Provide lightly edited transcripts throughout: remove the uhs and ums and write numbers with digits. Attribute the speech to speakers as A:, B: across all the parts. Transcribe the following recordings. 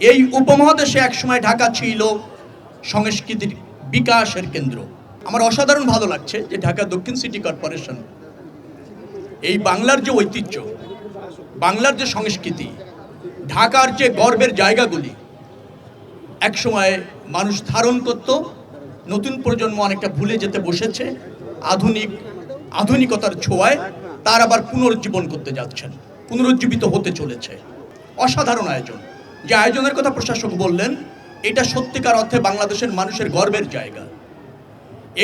A: এই উপমহাদেশে একসময় ঢাকা ছিল সংস্কৃতির বিকাশের কেন্দ্র। আমার অসাধারণ ভালো লাগছে যে ঢাকা দক্ষিণ সিটি কর্পোরেশন এই বাংলার যে ঐতিহ্য, বাংলার যে সংস্কৃতি, ঢাকার যে গর্বের জায়গাগুলি একসময় মানুষ ধারণ করত, নতুন প্রজন্ম অনেকটা ভুলে যেতে বসেছে। আধুনিকতার ছোঁয়ায় তার আবার পুনরুজ্জীবন করতে যাচ্ছেন, পুনরুজ্জীবিত হতে চলেছে। অসাধারণ আয়োজন। যে আয়োজনের কথা প্রশাসক বললেন, এটা সত্যিকার অর্থে বাংলাদেশের মানুষের গর্বের জায়গা।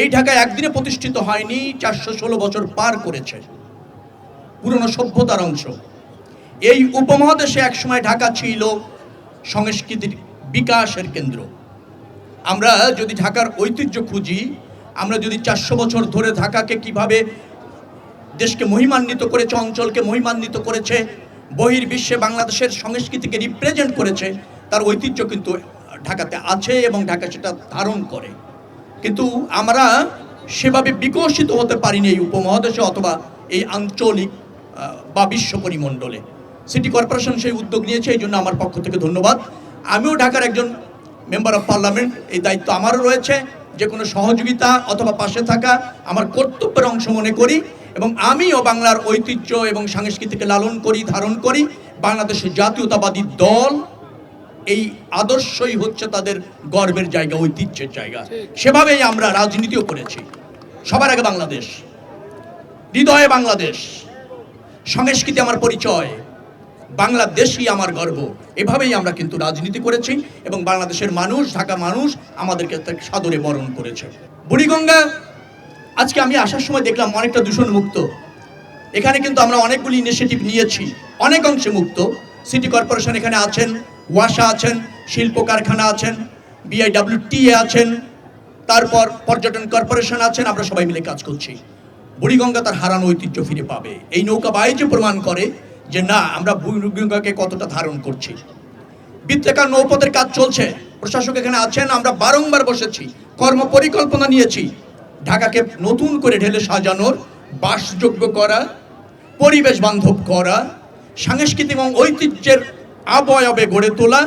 A: এই ঢাকায় একদিনে প্রতিষ্ঠিত হয়নি, 416 বছর পার করেছে, পুরনো সভ্যতার অংশ। এই উপমহাদেশে একসময় ঢাকা ছিল সংস্কৃতির বিকাশের কেন্দ্র। আমরা যদি ঢাকার ঐতিহ্য খুঁজি, আমরা যদি 400 বছর ধরে ঢাকাকে কিভাবে দেশকে মহিমান্বিত করেছে, অঞ্চলকে মহিমান্বিত করেছে, বহির্বিশ্বে বাংলাদেশের সংস্কৃতিকে রিপ্রেজেন্ট করেছে, তার ঐতিহ্য কিন্তু ঢাকাতে আছে এবং ঢাকা সেটা ধারণ করে। কিন্তু আমরা সেভাবে বিকশিত হতে পারিনি এই উপমহাদেশে অথবা এই আঞ্চলিক বা বিশ্ব পরিমণ্ডলে। সিটি কর্পোরেশন সেই উদ্যোগ নিয়েছে, এই জন্য আমার পক্ষ থেকে ধন্যবাদ। আমিও ঢাকার একজন মেম্বার অফ পার্লামেন্ট, এই দায়িত্ব আমারও রয়েছে। যে কোনো সহযোগিতা অথবা পাশে থাকা আমার কর্তব্যের অংশ মনে করি এবং আমিও বাংলার ঐতিহ্য এবং সংস্কৃতিকে লালন করি, ধারণ করি। বাংলাদেশের জাতীয়তাবাদী দল এই আদর্শই হচ্ছে তাদের গর্বের জায়গা, ঐতিহ্যের জায়গা। সেভাবেই আমরা রাজনীতিও করেছি। সবার আগে বাংলাদেশ, হৃদয়ে বাংলাদেশ, সংস্কৃতি আমার পরিচয়, বাংলাদেশই আমার গর্ব। এভাবেই আমরা কিন্তু রাজনীতি করেছি এবং বাংলাদেশের মানুষ, ঢাকা মানুষ আমাদেরকে সাদরে বরণ করেছে। বুড়িগঙ্গা আজকে আমি আসার সময় দেখলাম অনেকটা দূষণ মুক্ত। এখানে কিন্তু আমরা অনেকগুলি ইনিশিয়েটিভ নিয়েছি, অনেক অংশে মুক্ত। সিটি কর্পোরেশন এখানে আছেন, ওয়াসা আছেন, শিল্প কারখানা আছেন, BIWTA আছেন, তারপর পর্যটন কর্পোরেশন আছেন। আমরা সবাই মিলে কাজ করছি। বুড়িগঙ্গা তার হারানো ঐতিহ্য ফিরে পাবে। এই নৌকা বাইচে প্রমাণ করে যে না, আমরা বুড়িগঙ্গাকে কতটা ধারণ করছি। বৃত্তাকার নৌপথের কাজ চলছে, প্রশাসক এখানে আছেন। আমরা বারংবার বসেছি, কর্ম পরিকল্পনা নিয়েছি, ঢাকাকে নতুন করে ঢেলে সাজানোর, বাসযোগ্য করা, পরিবেশ বান্ধব করা, সাংস্কৃতিক এবং ঐতিহ্যের আবয়বে গড়ে তোলা।